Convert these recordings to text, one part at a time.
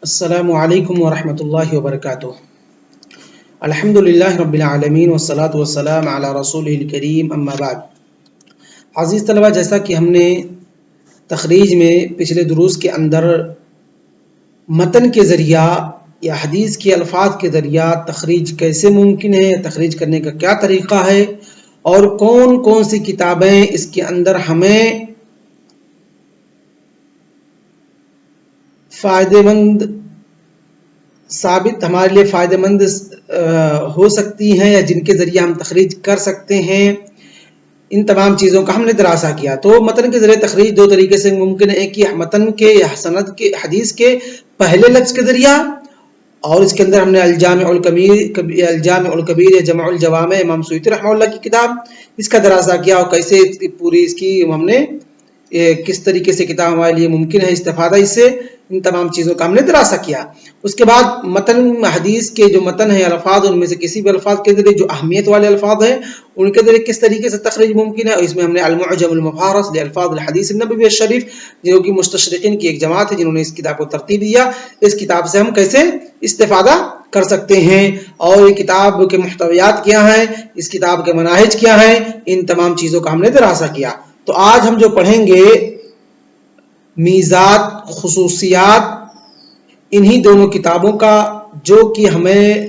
السلام علیکم ورحمۃ اللہ وبرکاتہ۔ الحمد للہ رب العالمین والصلاة والسلام علی رسولہ الکریم، اما بعد۔ عزیز طلبہ، جیسا کہ ہم نے تخریج میں پچھلے دروس کے اندر متن کے ذریعہ یا حدیث کے الفاظ کے ذریعہ تخریج کیسے ممکن ہے، تخریج کرنے کا کیا طریقہ ہے، اور کون کون سی کتابیں اس کے اندر ہمیں فائدہ مند ثابت ہمارے لیے فائدہ مند ہو سکتی ہیں یا جن کے ذریعے ہم تخریج کر سکتے ہیں، ان تمام چیزوں کا ہم نے دراسہ کیا۔ تو متن کے ذریعے تخریج دو طریقے سے ممکن ہے کہ متن کے یا سند کے حدیث کے پہلے لفظ کے ذریعہ، اور اس کے اندر ہم نے الجامع الکبیر یا جمع الجوامع امام سیوطی رحمہ اللہ کی کتاب، اس کا دراسہ کیا اور کیسے پوری اس کی ہم نے کس طریقے سے کتاب ہمارے لیے ممکن ہے استفادہ اس سے، ان تمام چیزوں کا ہم نے دراسہ کیا۔ اس کے بعد متن حدیث کے جو متن ہے الفاظ، ان میں سے کسی بھی الفاظ کے ذریعے جو اہمیت والے الفاظ ہیں ان کے ذریعے کس طریقے سے تخریج ممکن ہے، اور اس میں ہم نے المعجم المفہرس لالفاظ الحدیث النبوی الشریف، جو کہ مستشرقین کی ایک جماعت ہے جنہوں نے اس کتاب کو ترتیب دیا، اس کتاب سے ہم کیسے استفادہ کر سکتے ہیں، اور یہ کتاب کے محتویات کیا ہیں، اس کتاب کے مناہج کیا ہیں، ان تمام چیزوں کا ہم نے دراسہ کیا۔ تو آج ہم جو پڑھیں گے میزات، خصوصیات انہی دونوں کتابوں کا، جو کہ ہمیں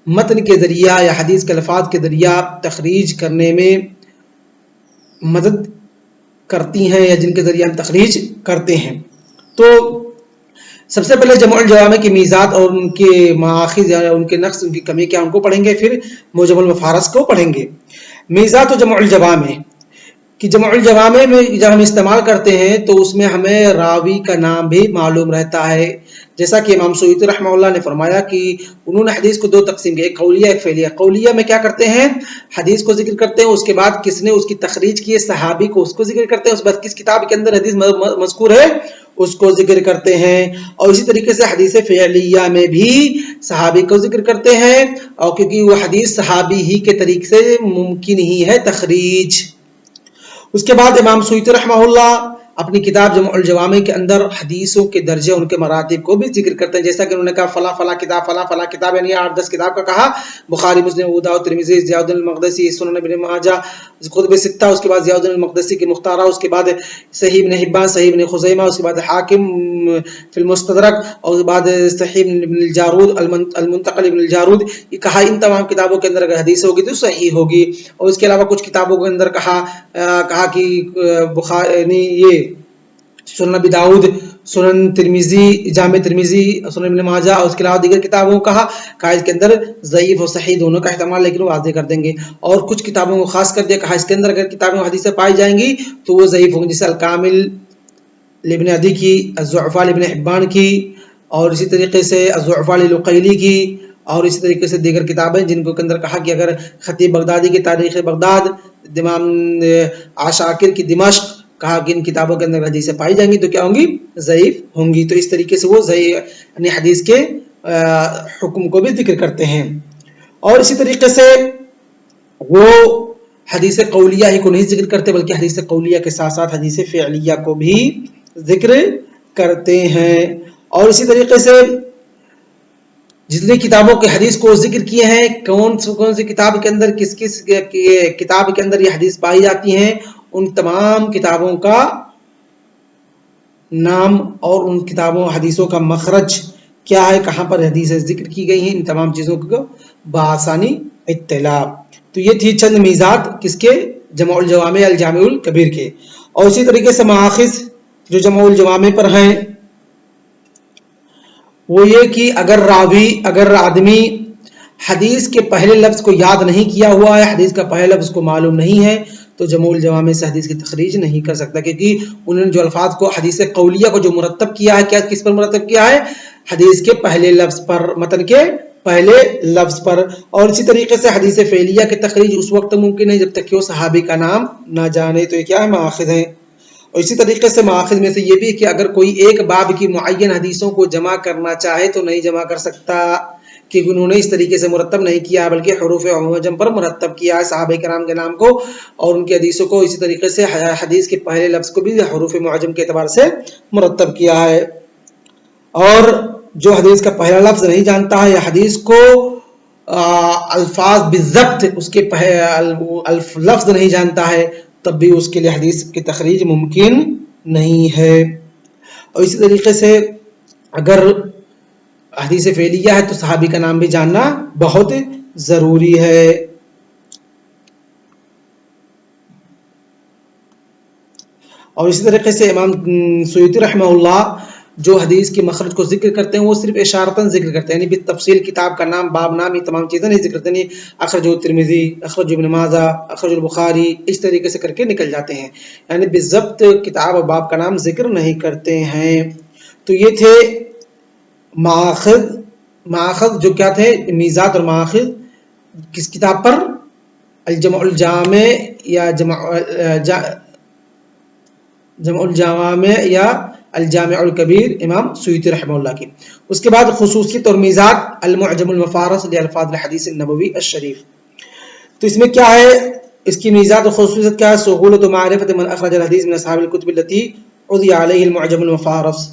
متن کے ذریعہ یا حدیث کے الفاظ کے ذریعہ تخریج کرنے میں مدد کرتی ہیں یا جن کے ذریعے ہم تخریج کرتے ہیں۔ تو سب سے پہلے جمع الجوامع کی میزات اور ان کے مآخذ یا ان کے نقص، ان کی کمی کیا، ان کو پڑھیں گے، پھر معجم المفارس کو پڑھیں گے۔ میزات و جمع الجوامع کہ جمع الجوامع میں جب ہم استعمال کرتے ہیں تو اس میں ہمیں راوی کا نام بھی معلوم رہتا ہے، جیسا کہ امام سیوطی رحمہ اللہ نے فرمایا کہ انہوں نے حدیث کو دو تقسیم کیا، ایک قولیہ ایک فعلیہ۔ قولیہ میں کیا کرتے ہیں، حدیث کو ذکر کرتے ہیں، اس کے بعد کس نے اس کی تخریج کی ہے صحابی کو، اس کو ذکر کرتے ہیں، اس بعد کس کتاب کے اندر حدیث مذکور ہے اس کو ذکر کرتے ہیں۔ اور اسی طریقے سے حدیث فعلیہ میں بھی صحابی کو ذکر کرتے ہیں، اور کیونکہ وہ حدیث صحابی ہی کے طریقے سے ممکن ہی ہے تخریج۔ اس کے بعد امام سیوطی رحمہ اللہ اپنی کتاب جمع الجوامع کے اندر حدیثوں کے درجے، ان کے مراتب کو بھی ذکر کرتے ہیں، جیسا کہ انہوں نے کہا فلاں فلاں کتاب، فلاں فلاں کتاب، یعنی 8-10 کتاب کا کہا، بخاری، مسلم، ابو داؤد، ترمذی، ضیاء الدین المقدسی، سنن ابن ماجہ، کتب ستہ، اس کے بعد ضیاء الدین المقدسی کی مختارہ، اس کے بعد صحیح ابن حبان، صحیح ابن خزیمہ، اس کے بعد حاکم فی المستدرک، اور اس کے بعد صحیح ابن الجارود، المنتقل ابن الجارود، یہ کہا ان تمام کتابوں کے اندر اگر حدیث ہوگی تو صحیح ہوگی۔ اور اس کے علاوہ کچھ کتابوں کے اندر کہا کہ بخاری یہ سنن ابی داؤد، سنن ترمذی، جامع ترمذی، سنن ابن ماجہ، اور اس کے علاوہ دیگر کتابوں کہا اس کے اندر ضعیف و صحیح دونوں کا احتمال، لیکن وہ واضح کر دیں گے۔ اور کچھ کتابوں کو خاص کر دیا، کہا اس کے اندر اگر کتابیں حدیثیں پائی جائیں گی تو وہ ضعیف ہوں گی، جیسے الکامل لابن عدی کی، الضعفاء لابن حبان کی، اور اسی طریقے سے الضعفاء للعقیلی کی، اور اسی طریقے سے دیگر کتابیں جن کو کے اندر کہا کہ اگر خطیب بغدادی کی تاریخ بغداد، امام عاشاکر کی دمشق، کہا کہ ان کتابوں کے اندر حدیثیں پائی جائیں گی تو کیا ہوں گی، ضعیف ہوں گی۔ تو اس طریقے سے وہ یعنی حدیث کے حکم کو بھی ذکر کرتے ہیں۔ اور اسی طریقے سے وہ حدیث قولیہ ہی کو نہیں ذکر کرتے، بلکہ حدیث قولیہ کے ساتھ ساتھ حدیث فعلیہ کو بھی ذکر کرتے ہیں۔ اور اسی طریقے سے جتنی کتابوں کے حدیث کو ذکر کیے ہیں، کون سی کتاب کے اندر کس کتاب کے اندر یہ حدیث پائی جاتی ہیں، ان تمام کتابوں کا نام اور ان کتابوں حدیثوں کا مخرج کیا ہے، کہاں پر حدیثیں ذکر کی گئی ہیں، ان تمام چیزوں کو بآسانی اطلاع۔ تو یہ تھی چند میزات کس کے، جمع الجوامع الجامع الکبیر کے۔ اور اسی طریقے سے مآخذ جو جمع الجوامع پر ہیں وہ یہ کہ اگر آدمی حدیث کے پہلے لفظ کو یاد نہیں کیا ہوا ہے، حدیث کا پہلا لفظ کو معلوم نہیں ہے، تو جمع الجوامع سے حدیث کی تخریج نہیں کر سکتا، کیونکہ انہوں نے جو الفاظ کو حدیث قولیہ کو جو مرتب کیا ہے، کس پر مرتب کیا ہے، حدیث کے پہلے لفظ پر، متن کے پہلے لفظ پر۔ اور اسی طریقے سے حدیث فعلیہ کی تخریج اس وقت ممکن ہے جب تک کہ وہ صحابی کا نام نہ جانے، تو یہ کیا ہے، مآخذ ہیں۔ اور اسی طریقے سے مآخذ میں سے یہ بھی کہ اگر کوئی ایک باب کی معین حدیثوں کو جمع کرنا چاہے تو نہیں جمع کر سکتا، کیونکہ انہوں نے اس طریقے سے مرتب نہیں کیا، بلکہ حروف معجم پر مرتب کیا ہے صحابہ کرام کے نام کو اور ان کی حدیثوں کو، اسی طریقے سے حدیث کے پہلے لفظ کو بھی حروف معجم کے اعتبار سے مرتب کیا ہے۔ اور جو حدیث کا پہلا لفظ نہیں جانتا ہے یا حدیث کو الفاظ بالضبط اس کے لفظ نہیں جانتا ہے تب بھی اس کے لیے حدیث کی تخریج ممکن نہیں ہے. اور اسی طریقے سے اگر حدیث فعلیہ ہے تو صحابی کا نام بھی جاننا بہت ضروری ہے. اور اسی طریقے سے امام سیوطی رحمہ اللہ جو حدیث کی مخرج کو ذکر کرتے ہیں وہ صرف اشارتاً ذکر کرتے ہیں، یعنی بالتفصیل کتاب کا نام، باب نام، یہ تمام چیزیں نہیں ذکر کرتے، نہیں اخرج ترمذی، اخرج ابن ماجہ، اخرج البخاری، اس طریقے سے کر کے نکل جاتے ہیں، یعنی بالضبط کتاب اور باب کا نام ذکر نہیں کرتے ہیں. تو یہ تھے ماخذ جو کیا تھے، میزات اور ماخذ کس کتاب پر؟ الجمع الجامع یا جمع الجوامع یا الجامع الکبیر امام سیوطی رحمہ اللہ کی. اس کے بعد خصوصیت اور میزات المعجم المفارس لالفاظ الحدیث النبوی الشریف. تو اس میں کیا ہے، اس کی میزات اور خصوصیت کیا ہے؟ سہولت و معرفت من اخرج الحدیث من اصحاب الکتب التي عضی علیہ المعجم المفارس،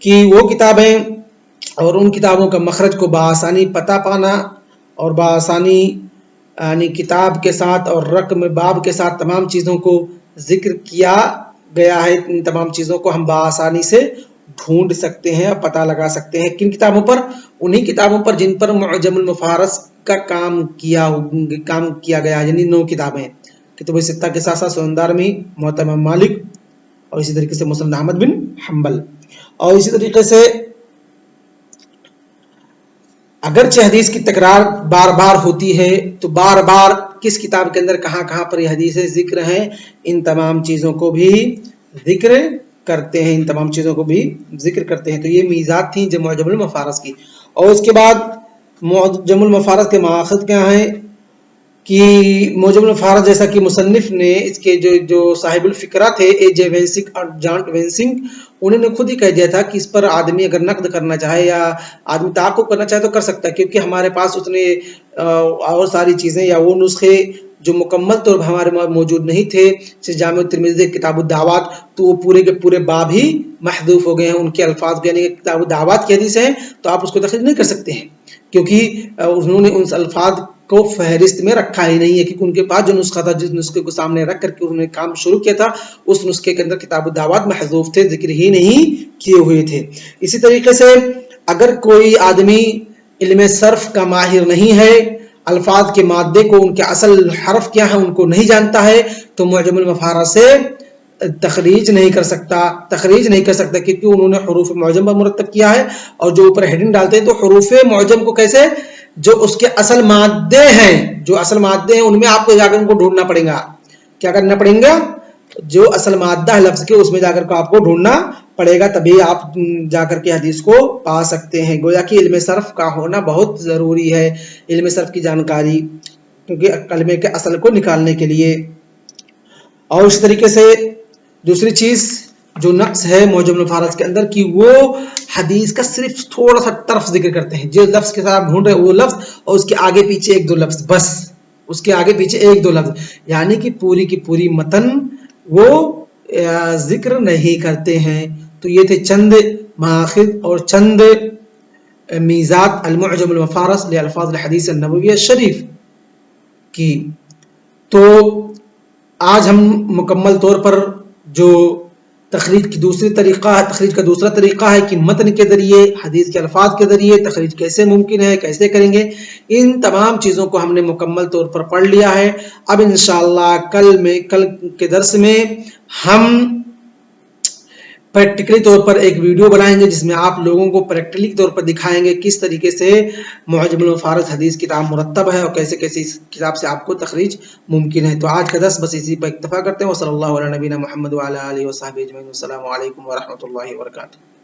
کی وہ کتابیں اور ان کتابوں کا مخرج کو بآسانی پتہ پانا اور بآسانی یعنی کتاب کے ساتھ اور رقم باب کے ساتھ تمام چیزوں کو ذکر کیا گیا ہے. ان تمام چیزوں کو ہم بآسانی سے ڈھونڈ سکتے ہیں اور پتہ لگا سکتے ہیں. کن کتابوں پر؟ انہی کتابوں پر جن پر معجم المفارس کا کام کیا گیا، یعنی 9 کتابیں، کتب ستہ کے ساتھ ساتھ سنن دارمی، موطا امام مالک، اور اسی طریقے سے مسند احمد بن حنبل. اور اسی طریقے سے اگرچہ حدیث کی تکرار بار بار ہوتی ہے تو بار بار کس کتاب کے اندر کہاں کہاں پر یہ حدیثیں ذکر ہیں، ان تمام چیزوں کو بھی ذکر کرتے ہیں، تو یہ میزات تھیں جو معجم المفارس کی. اور اس کے بعد معجم المفارس کے مواخذ کیا ہیں کہ معجم المفارس جیسا کہ مصنف نے اس کے جو صاحب الفکرہ تھے اے جے وینسنگ اور جان وینسنگ، انہوں نے خود ہی کہہ دیا تھا کہ اس پر آدمی اگر نقد کرنا چاہے یا آدمی تعاقب کرنا چاہے تو کر سکتا ہے، کیونکہ ہمارے پاس اتنے اور ساری چیزیں یا وہ نسخے جو مکمل طور پر ہمارے موجود نہیں تھے. جامع ترمذی کتاب الدعوات تو وہ پورے کے پورے باب ہی محذوف ہو گئے ہیں، ان کے الفاظ یعنی کتاب الدعوات کی حدیث ہیں تو آپ اس کو تخریج نہیں کر سکتے ہیں، کیونکہ انہوں نے ان الفاظ کو فہرست میں رکھا ہی نہیں ہے، کیونکہ ان کے پاس جو نسخہ تھا، جس نسخے کو سامنے رکھ کر کے انہوں نے کام شروع کیا تھا، اس نسخے کے اندر کتاب الدعوات محذوف تھے، ذکر ہی نہیں کیے ہوئے تھے. اسی طریقے سے اگر کوئی آدمی علم صرف کا ماہر نہیں ہے، الفاظ کے مادے کو، ان کے اصل حرف کیا ہے ان کو نہیں جانتا ہے، تو معجم المفارس سے تخریج نہیں کر سکتا کیونکہ انہوں نے حروف معجم پر مرتب کیا ہے، اور جو اوپر ہیڈنگ ڈالتے ہیں تو حروف معجم کو کیسے، جو اس کے اصل مادے ہیں ان میں آپ کو جا کر ان کو ڈھونڈنا پڑے گا. کیا کرنا پڑے گا؟ جو اصل مادہ ہے لفظ کے اس میں جا کر آپ کو ڈھونڈنا پڑے گا، تبھی آپ جا کر کے حدیث کو پا سکتے ہیں. گویا کہ علم صرف کا ہونا بہت ضروری ہے، علم صرف کی جانکاری، کیونکہ کلمے کے اصل کو نکالنے کے لیے. اور اس طریقے سے دوسری چیز جو نقص ہے معجم المفارس کے اندر کہ وہ حدیث کا صرف تھوڑا سا طرف ذکر کرتے ہیں، جو لفظ کے ساتھ آپ ڈھونڈ رہے ہیں وہ لفظ اور اس کے آگے پیچھے 1-2 لفظ، بس اس کے آگے پیچھے 1-2 لفظ، یعنی کہ پوری کی پوری متن وہ ذکر نہیں کرتے ہیں. تو یہ تھے چند مآخذ اور چند میزات المعجم المفارس لالفاظ الحدیث النبوی الشریف کی. تو آج ہم مکمل طور پر جو تخریج کا دوسرا طریقہ ہے کہ متن کے ذریعے، حدیث کے الفاظ کے ذریعے تخریج کیسے ممکن ہے، کیسے کریں گے، ان تمام چیزوں کو ہم نے مکمل طور پر پڑھ لیا ہے. اب انشاءاللہ کل کے درس میں ہم پریکٹیکلی طور پر ایک ویڈیو بنائیں گے جس میں آپ لوگوں کو پریکٹیکلی طور پر دکھائیں گے کس طریقے سے معجم المفارس حدیث کتاب مرتب ہے اور کیسے کیسے اس کتاب سے آپ کو تخریج ممکن ہے. تو آج کا درس بس اسی پر اکتفا کرتے ہیں. وصلی اللہ علی نبینا محمد وعلی آلہ وصحبہ اجمعین. السلام علیکم ورحمۃ اللہ وبرکاتہ.